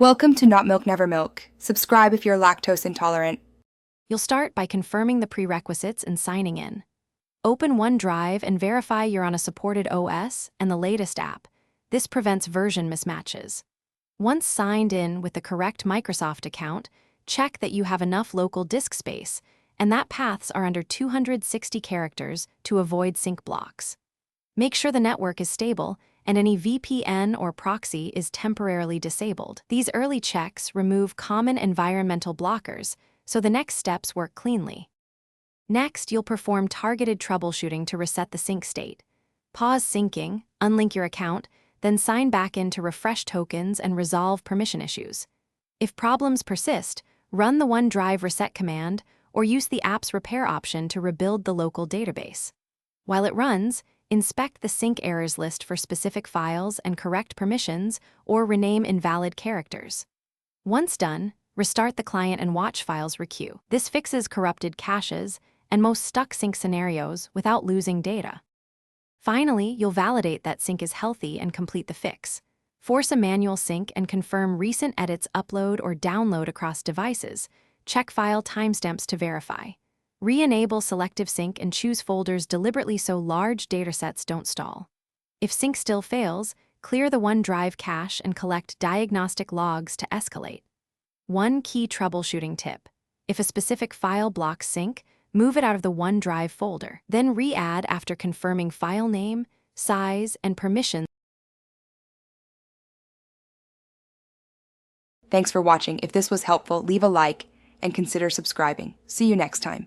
Welcome to Not Milk Never Milk. Subscribe if you're lactose intolerant. You'll start by confirming the prerequisites and signing in. Open OneDrive and verify you're on a supported OS and the latest app. This prevents version mismatches. Once signed in with the correct Microsoft account, check that you have enough local disk space and that paths are under 260 characters to avoid sync blocks. Make sure the network is stable and any VPN or proxy is temporarily disabled. These early checks remove common environmental blockers, so the next steps work cleanly. Next, you'll perform targeted troubleshooting to reset the sync state. Pause syncing, unlink your account, then sign back in to refresh tokens and resolve permission issues. If problems persist, run the OneDrive reset command or use the app's repair option to rebuild the local database. While it runs, inspect the sync errors list for specific files and correct permissions or rename invalid characters. Once done, restart the client and watch files requeue. This fixes corrupted caches and most stuck sync scenarios without losing data. Finally, you'll validate that sync is healthy and complete the fix. Force a manual sync and confirm recent edits upload or download across devices. Check file timestamps to verify. Re-enable selective sync and choose folders deliberately so large datasets don't stall. If sync still fails, clear the OneDrive cache and collect diagnostic logs to escalate. One key troubleshooting tip: if a specific file blocks sync, move it out of the OneDrive folder. Then re-add after confirming file name, size, and permissions. Thanks for watching. If this was helpful, leave a like and consider subscribing. See you next time.